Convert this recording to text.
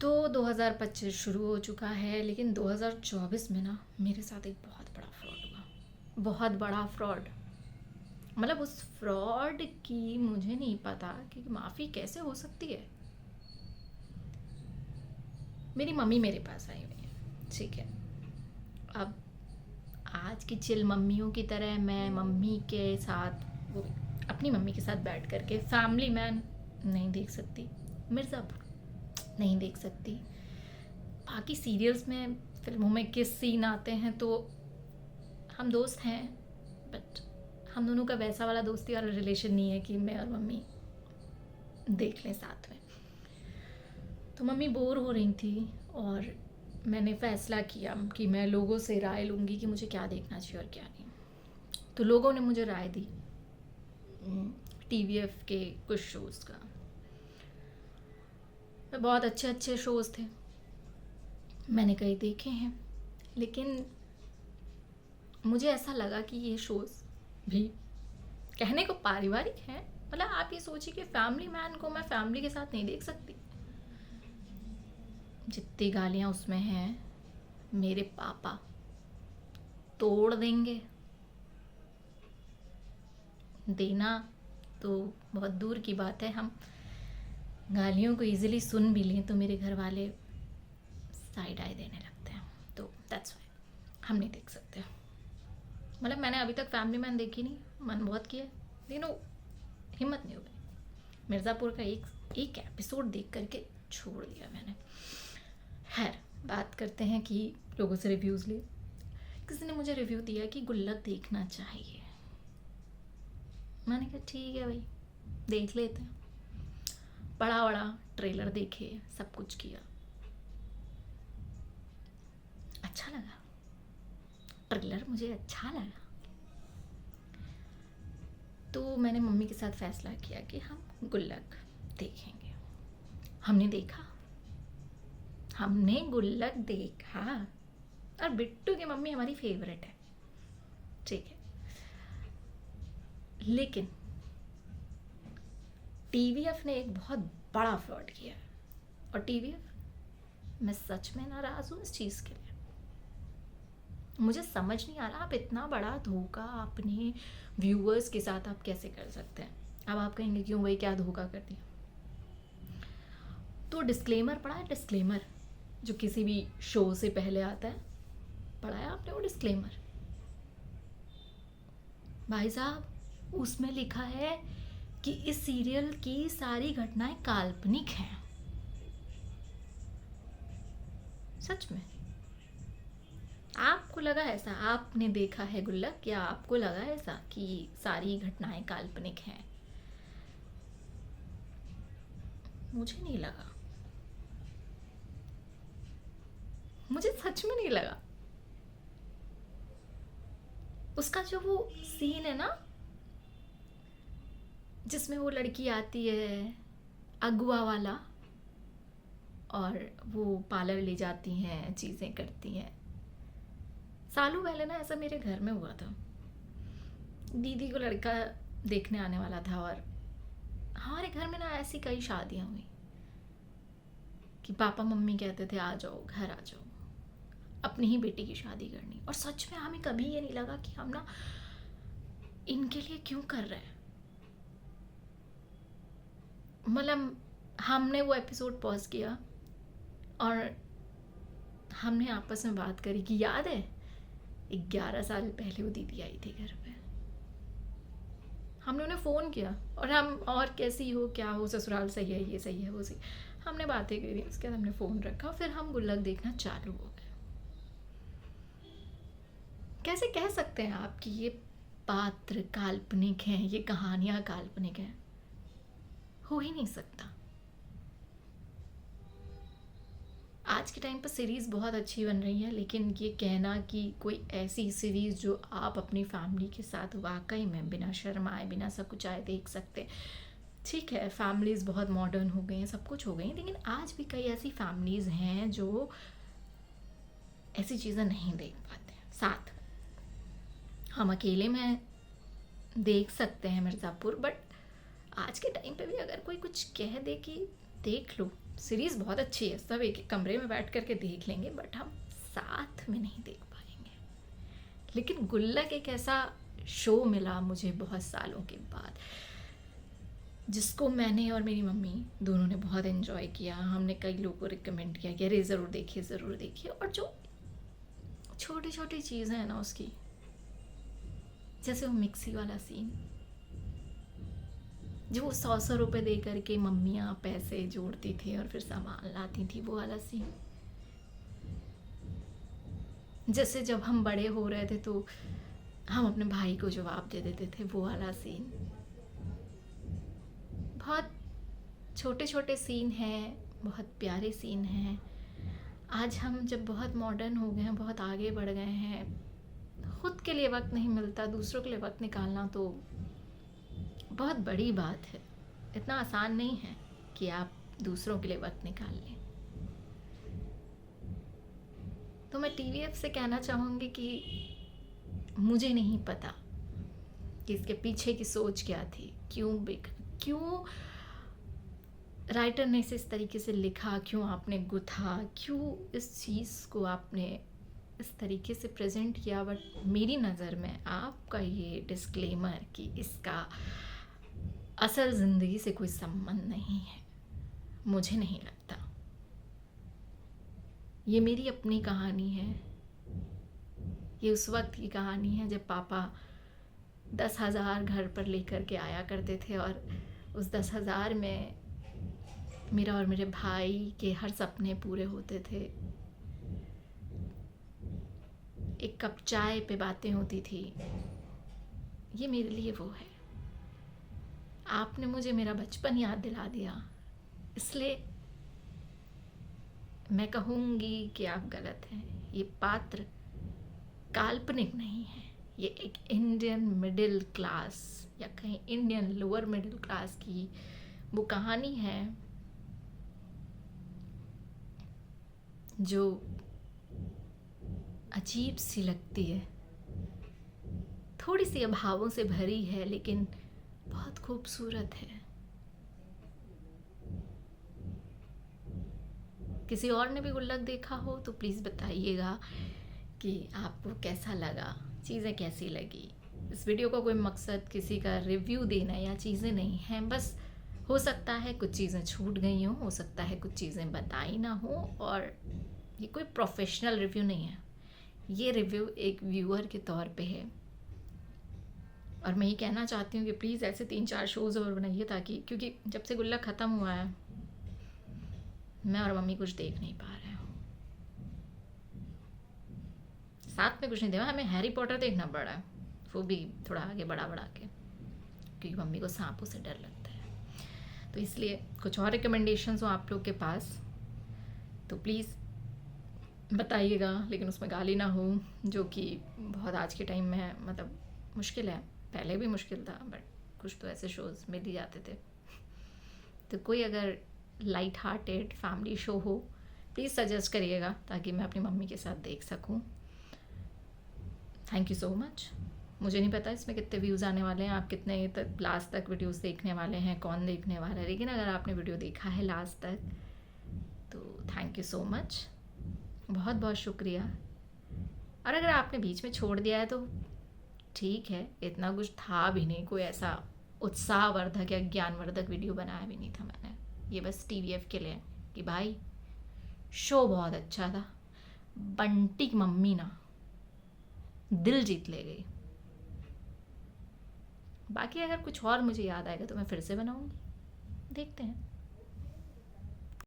तो 2025 शुरू हो चुका है, लेकिन 2024 में ना मेरे साथ एक बहुत बड़ा फ्रॉड हुआ। बहुत बड़ा फ्रॉड। मतलब उस फ्रॉड की मुझे नहीं पता कि माफ़ी कैसे हो सकती है। मेरी मम्मी मेरे पास आई हुई है, ठीक है। अब आज की चिल मम्मियों की तरह मैं मम्मी के साथ, वो भी अपनी मम्मी के साथ बैठ करके फैमिली मैन नहीं देख सकती, मिर्ज़ापुर नहीं देख सकती। बाकी सीरियल्स में, फिल्मों में किस सीन आते हैं तो हम दोस्त हैं, बट हम दोनों का वैसा वाला दोस्ती वाला रिलेशन नहीं है कि मैं और मम्मी देख लें साथ में। तो मम्मी बोर हो रही थी और मैंने फ़ैसला किया कि मैं लोगों से राय लूँगी कि मुझे क्या देखना चाहिए और क्या नहीं। तो लोगों ने मुझे राय दी टीवीएफ के कुछ शोज़ का। बहुत अच्छे अच्छे शोज़ थे, मैंने कई देखे हैं, लेकिन मुझे ऐसा लगा कि ये शोज़ भी कहने को पारिवारिक हैं। मतलब आप ये सोचिए कि फैमिली मैन को मैं फैमिली के साथ नहीं देख सकती। जितनी गालियाँ उसमें हैं मेरे पापा तोड़ देंगे। देना तो बहुत दूर की बात है, हम गालियों को इजीली सुन भी लें तो मेरे घर वाले साइड आई देने लगते हैं। तो दैट्स वाई हम नहीं देख सकते। मतलब मैंने अभी तक फैमिली मैन देखी नहीं, मन बहुत किया लेकिन वो हिम्मत नहीं हो गई। मिर्ज़ापुर का एक एक एपिसोड देख करके छोड़ दिया मैंने। खैर, बात करते हैं कि लोगों से रिव्यूज़ लिए। किसी ने मुझे रिव्यू दिया कि गुल्लक देखना चाहिए। मैंने कहा ठीक है भाई, देख लेते हैं। बड़ा बड़ा ट्रेलर देखे, सब कुछ किया, अच्छा लगा। ट्रेलर मुझे अच्छा लगा तो मैंने मम्मी के साथ फ़ैसला किया कि हम गुल्लक देखेंगे। हमने देखा, हमने गुल्लक देखा। और बिट्टू की मम्मी हमारी फेवरेट है, ठीक है। लेकिन टीवीएफ ने एक बहुत बड़ा फ्रॉड किया है, और टीवीएफ, मैं सच में नाराज़ हूँ इस चीज़ के लिए। मुझे समझ नहीं आ रहा, आप इतना बड़ा धोखा अपने व्यूअर्स के साथ आप कैसे कर सकते हैं। अब आप कहेंगे क्यों भाई, क्या धोखा कर दिया। तो डिस्क्लेमर पढ़ा है, डिस्क्लेमर जो किसी भी शो से पहले आता है, पढ़ा है आपने वो डिस्क्लेमर? भाई साहब, उसमें लिखा है कि इस सीरियल की सारी घटनाएं काल्पनिक हैं। सच में आपको लगा ऐसा? आपने देखा है गुल्लक, या आपको लगा ऐसा कि सारी घटनाएं काल्पनिक हैं? मुझे नहीं लगा, मुझे सच में नहीं लगा। उसका जो वो सीन है ना, जिसमें वो लड़की आती है अगुआ वाला, और वो पार्लर ले जाती हैं, चीज़ें करती हैं। सालों पहले ना ऐसा मेरे घर में हुआ था। दीदी को लड़का देखने आने वाला था, और हमारे घर में ना ऐसी कई शादियाँ हुई कि पापा मम्मी कहते थे आ जाओ, घर आ जाओ, अपनी ही बेटी की शादी करनी। और सच में हमें कभी ये नहीं लगा कि हम ना इनके लिए क्यों कर रहे हैं। मतलब हमने वो एपिसोड पॉज किया और हमने आपस में बात करी कि याद है 11 साल पहले वो दीदी आई थी घर पे। हमने उन्हें फ़ोन किया और हम, और कैसी हो, क्या हो, ससुराल सही है, ये सही है, वो सही। हमने बातें करी, उसके बाद हमने फ़ोन रखा, फिर हम गुल्लक देखना चालू हो गए। कैसे कह सकते हैं आप कि ये पात्र काल्पनिक हैं, ये कहानियाँ काल्पनिक हैं? हो ही नहीं सकता। आज के टाइम पर सीरीज़ बहुत अच्छी बन रही है, लेकिन ये कहना कि कोई ऐसी सीरीज़ जो आप अपनी फैमिली के साथ वाकई में बिना शर्माए, बिना सकुचाए देख सकते, ठीक है, फैमिलीज़ बहुत मॉडर्न हो गई हैं, सब कुछ हो गई, लेकिन आज भी कई ऐसी फैमिलीज़ हैं जो ऐसी चीज़ें नहीं देख पाते हैं साथ। हम अकेले में देख सकते हैं मिर्ज़ापुर, बट आज के टाइम पे भी अगर कोई कुछ कह दे कि देख लो, सीरीज़ बहुत अच्छी है, सब एक एक कमरे में बैठ करके देख लेंगे, बट हम साथ में नहीं देख पाएंगे। लेकिन गुल्लक एक ऐसा शो मिला मुझे बहुत सालों के बाद, जिसको मैंने और मेरी मम्मी दोनों ने बहुत एंजॉय किया। हमने कई लोगों को रिकमेंड किया कि अरे ज़रूर देखिए, ज़रूर देखिए। और जो छोटी छोटी चीज़ें हैं ना उसकी, जैसे वो मिक्सी वाला सीन, जो वो 100 रुपए दे करके मम्मियाँ पैसे जोड़ती थी और फिर सामान लाती थी, वो वाला सीन। जैसे जब हम बड़े हो रहे थे तो हम अपने भाई को जवाब दे देते थे, वो वाला सीन। बहुत छोटे छोटे सीन हैं, बहुत प्यारे सीन हैं। आज हम जब बहुत मॉडर्न हो गए हैं, बहुत आगे बढ़ गए हैं, खुद के लिए वक्त नहीं मिलता, दूसरों के लिए वक्त निकालना तो बहुत बड़ी बात है। इतना आसान नहीं है कि आप दूसरों के लिए वक्त निकाल लें। तो मैं टीवीएफ से कहना चाहूँगी कि मुझे नहीं पता कि इसके पीछे की सोच क्या थी, क्यों राइटर ने इसे इस तरीके से लिखा, क्यों आपने गुथा, क्यों इस चीज़ को आपने इस तरीके से प्रेजेंट किया। बट मेरी नज़र में आपका ये डिस्क्लेमर कि इसका असल ज़िंदगी से कोई संबंध नहीं है, मुझे नहीं लगता। ये मेरी अपनी कहानी है। ये उस वक्त की कहानी है जब पापा 10,000 घर पर लेकर के आया करते थे और उस 10,000 में मेरा और मेरे भाई के हर सपने पूरे होते थे। एक कप चाय पे बातें होती थी। ये मेरे लिए वो है। आपने मुझे मेरा बचपन याद दिला दिया, इसलिए मैं कहूँगी कि आप गलत हैं। ये पात्र काल्पनिक नहीं है, ये एक इंडियन मिडिल क्लास या कहीं इंडियन लोअर मिडिल क्लास की वो कहानी है जो अजीब सी लगती है, थोड़ी सी अभावों से भरी है, लेकिन बहुत खूबसूरत है। किसी और ने भी गुल्लक देखा हो तो प्लीज़ बताइएगा कि आपको कैसा लगा, चीज़ें कैसी लगी। इस वीडियो का कोई मकसद किसी का रिव्यू देना या चीज़ें नहीं है, बस हो सकता है कुछ चीज़ें छूट गई हों, हो सकता है कुछ चीज़ें बताई ना हो। और ये कोई प्रोफेशनल रिव्यू नहीं है, ये रिव्यू एक व्यूअर के तौर पे है। और मैं ये कहना चाहती हूँ कि प्लीज़ ऐसे 3-4 शोज़ और बनाइए, ताकि क्योंकि जब से गुल्लक ख़त्म हुआ है मैं और मम्मी कुछ देख नहीं पा रहे हो, साथ में कुछ नहीं देखा। हमें हैरी पॉटर देखना पड़ा है, वो भी थोड़ा आगे बढ़ा के, क्योंकि मम्मी को सांपों से डर लगता है। तो इसलिए कुछ और रिकमेंडेशंस हो आप लोग के पास तो प्लीज़ बताइएगा, लेकिन उसमें गाली ना हो, जो कि बहुत आज के टाइम में मतलब मुश्किल है। पहले भी मुश्किल था, बट कुछ तो ऐसे शोज़ मिल ही जाते थे। तो कोई अगर लाइट हार्टेड फैमिली शो हो प्लीज़ सजेस्ट करिएगा, ताकि मैं अपनी मम्मी के साथ देख सकूं। Thank you so much. मुझे नहीं पता इसमें कितने व्यूज़ आने वाले हैं, आप कितने तक लास्ट तक वीडियोस देखने वाले हैं, कौन देखने वाला है, लेकिन अगर आपने वीडियो देखा है लास्ट तक तो थैंक यू सो मच, बहुत बहुत शुक्रिया। और अगर आपने बीच में छोड़ दिया है तो ठीक है, इतना कुछ था भी नहीं, कोई ऐसा उत्साहवर्धक या ज्ञानवर्धक वीडियो बनाया भी नहीं था मैंने। ये बस टीवीएफ के लिए कि भाई शो बहुत अच्छा था, बंटी की मम्मी ना दिल जीत ले गई। बाकी अगर कुछ और मुझे याद आएगा तो मैं फिर से बनाऊंगी, देखते हैं।